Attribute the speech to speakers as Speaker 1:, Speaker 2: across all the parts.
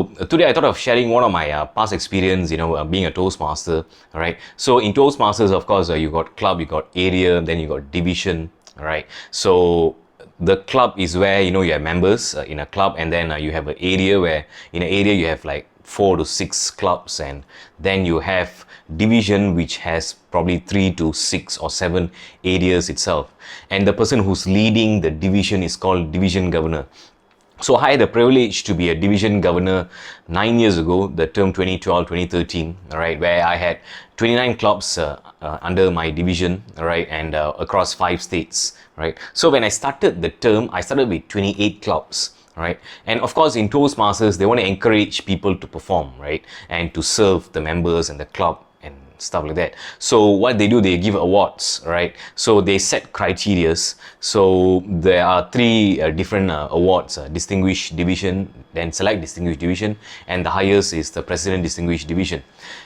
Speaker 1: Today I thought of sharing one of my past experience, being a Toastmaster, all right? So in Toastmasters, of course, you got club, you got area, then you got division, all right? So the club is where, you have members in a club, and then you have an area where in an area you have like 4 to 6 clubs, and then you have division which has probably 3 to 6 or 7 areas itself. And the person who's leading the division is called division governor. So I had the privilege to be a division governor 9 years ago, the term 2012-2013, all right, where I had 29 clubs under my division, all right, and across 5 states, right. So when I started the term, I started with 28 clubs, right, and of course in Toastmasters, they want to encourage people to perform, right, and to serve the members and the club and stuff like that. So what they do, they give awards, right? So they set criterias. So there are 3 different awards: distinguished division, then select distinguished division, and the highest is the president distinguished division.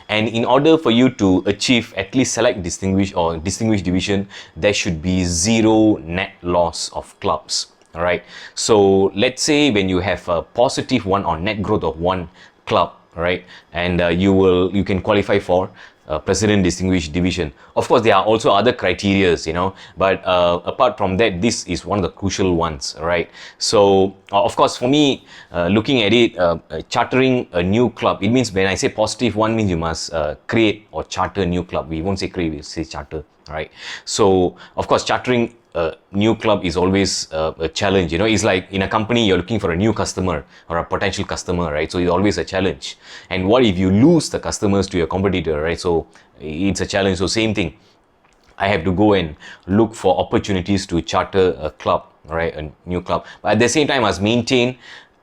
Speaker 1: And in order for you to achieve at least select distinguished or distinguished division, there should be 0 net loss of clubs. All right, so let's say when you have a positive 1 or net growth of 1 club, right, and you can qualify for president distinguished division. Of course, there are also other criterias, but apart from that, this is one of the crucial ones, right? So of course, for me, looking at it, chartering a new club, it means when I say positive 1 means you must create or charter a new club. We won't say create, we say charter, right? So of course, chartering a new club is always a challenge. It's like in a company, you're looking for a new customer or a potential customer, right? So it's always a challenge. And what if you lose the customers to your competitor, right? So it's a challenge. So same thing, I have to go and look for opportunities to charter a club, right? A new club. But at the same time, I must maintain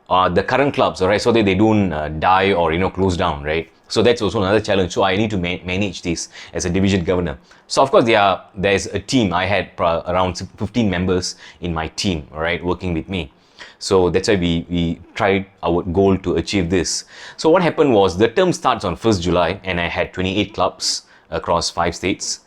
Speaker 1: the current clubs, right? So that they don't die or close down, right? So that's also another challenge. So I need to manage this as a division governor. So of course there's a team. I had around 15 members in my team, right, working with me. So that's why we tried our goal to achieve this. So what happened was the term starts on 1st July, and I had 28 clubs across 5 states,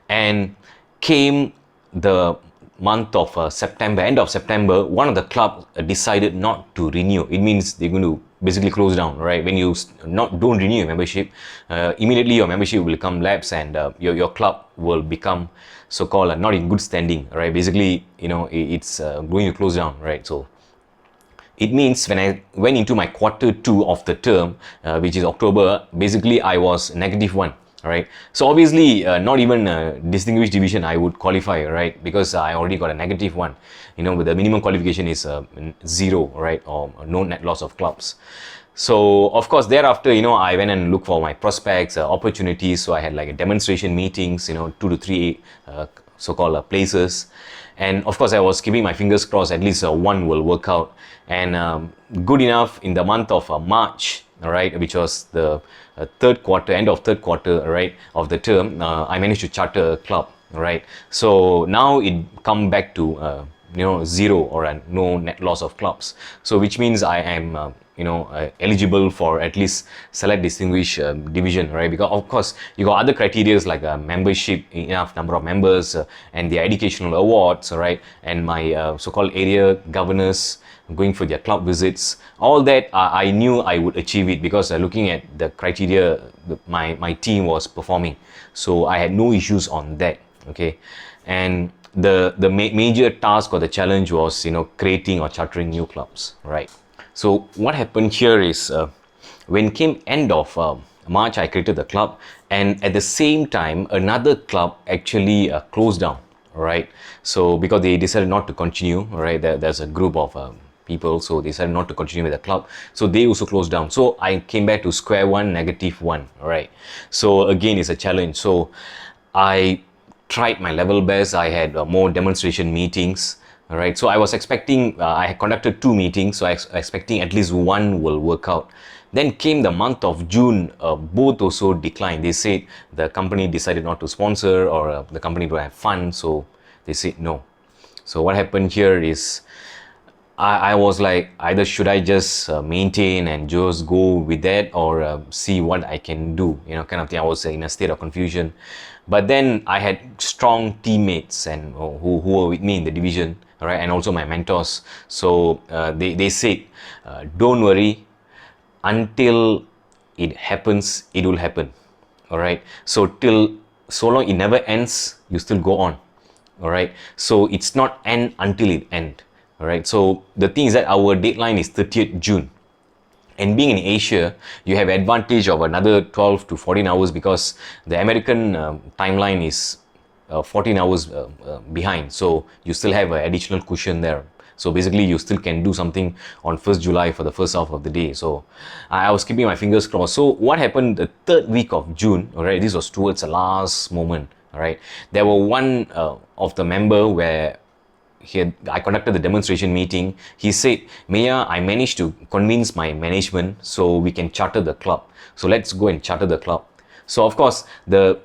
Speaker 1: and came the month of September, end of September, one of the clubs decided not to renew. It means they're going to basically close down, right? When you don't renew your membership, immediately your membership will become lapse, and your club will become so-called not in good standing, right? Basically, it's going to close down, right? So it means when I went into my Q2 of the term, which is October, basically I was -1. Right, so obviously not even a distinguished division I would qualify, right, because I already got a -1. But the minimum qualification is 0, right, or no net loss of clubs. So of course thereafter, I went and looked for my prospects, opportunities. So I had like a demonstration meetings, 2 to 3 so-called places, and of course I was keeping my fingers crossed at least one will work out. And good enough, in the month of March, all right, which was the end of third quarter, right, of the term, I managed to charter a club, right. So now it come back to 0 or no net loss of clubs. So which means I am eligible for at least select distinguished division, right? Because of course you got other criteria like membership, enough number of members, and the educational awards, right, and my so-called area governors going for their club visits. All that I knew I would achieve it, because looking at the criteria my team was performing, so I had no issues on that. Okay, and the major task or the challenge was creating or chartering new clubs, right? So what happened here is when came end of March, I created the club, and at the same time another club actually closed down, right? So because they decided not to continue, right, there's a group of people, so they decided not to continue with the club, so they also closed down. So I came back to square one, -1, right? So again, it's a challenge. So I tried my level best. I had more demonstration meetings, all right? So I was expecting, I had conducted 2 meetings, so I was expecting at least one will work out. Then came the month of June, both also declined. They said the company decided not to sponsor, or the company don't have funds, so they said no. So what happened here is I was like, either should I just maintain and just go with that, or see what I can do, kind of thing. I was in a state of confusion. But then I had strong teammates and who were with me in the division, right, and also my mentors. So they said, don't worry, until it happens, it will happen. All right. So till so long it never ends, you still go on. All right. So it's not end until it end. All right. So the thing is that our deadline is 30th June. And being in Asia, you have advantage of another 12 to 14 hours because the American timeline is 14 hours behind. So you still have an additional cushion there. So basically, you still can do something on 1st July for the first half of the day. So I was keeping my fingers crossed. So what happened the third week of June, all right, this was towards the last moment, all right. There were one of the member where I conducted the demonstration meeting. He said, Meyya, I managed to convince my management so we can charter the club. So let's go and charter the club. So of course, the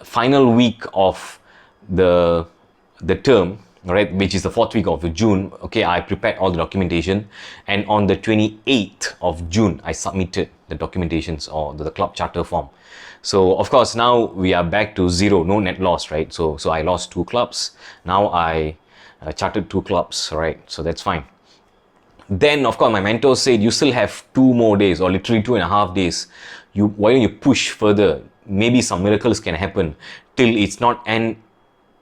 Speaker 1: final week of the term, right, which is the fourth week of June, okay, I prepared all the documentation, and on the 28th of June, I submitted the documentations or the club charter form. So of course, now we are back to zero, no net loss, right? So I lost 2 clubs. Now I chartered 2 clubs, right? So that's fine. Then of course my mentor said, you still have 2 more days, or literally 2.5 days. Why don't you push further? Maybe some miracles can happen. Till it's not end,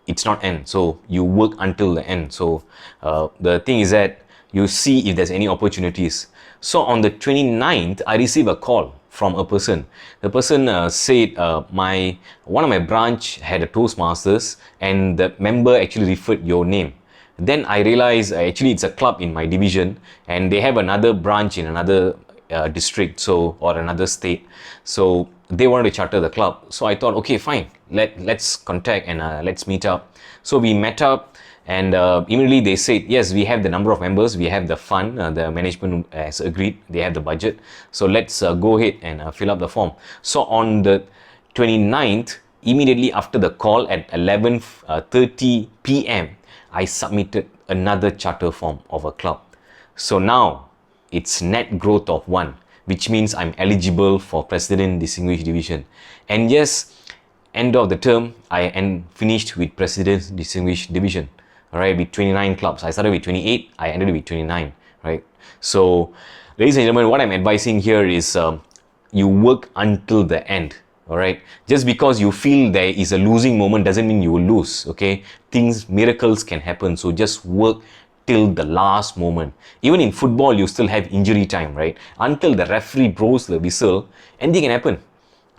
Speaker 1: it's not end. So you work until the end. So the thing is that you see if there's any opportunities. So on the 29th, I received a call from a person. The person said one of my branch had a Toastmasters, and the member actually referred your name. Then I realized actually it's a club in my division, and they have another branch in another district, or another state. So they wanted to charter the club. So I thought, okay, fine, let's contact and let's meet up. So we met up, and immediately they said, yes, we have the number of members, we have the fund, the management has agreed, they have the budget. So let's go ahead and fill up the form. So on the 29th, immediately after the call at 11:30 p.m., I submitted another charter form of a club. So now it's net growth of 1, which means I'm eligible for President Distinguished Division. And yes, end of the term, I finished with President Distinguished Division. All right, with 29 clubs. I started with 28, I ended with 29, right? So, ladies and gentlemen, what I'm advising here is you work until the end. All right, just because you feel there is a losing moment doesn't mean you will lose. Okay, miracles can happen. So just work till the last moment. Even in football, you still have injury time, right? Until the referee blows the whistle, anything can happen.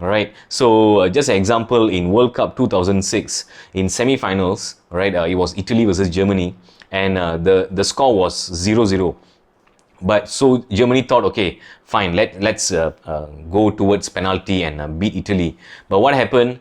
Speaker 1: All right. So just an example, in World Cup 2006, in semi-finals, right? It was Italy versus Germany, and the score was 0-0. But so Germany thought, okay, fine, let's go towards penalty and beat Italy. But what happened?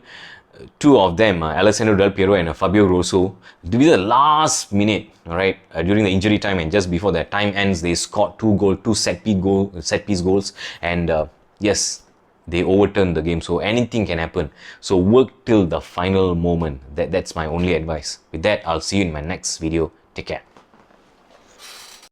Speaker 1: 2 of them, Alessandro Del Piero and Fabio Grosso, during the last minute, all right, during the injury time and just before that time ends, they scored 2 set piece goals, and yes, they overturned the game. So anything can happen. So work till the final moment. That's my only advice. With that, I'll see you in my next video. Take care.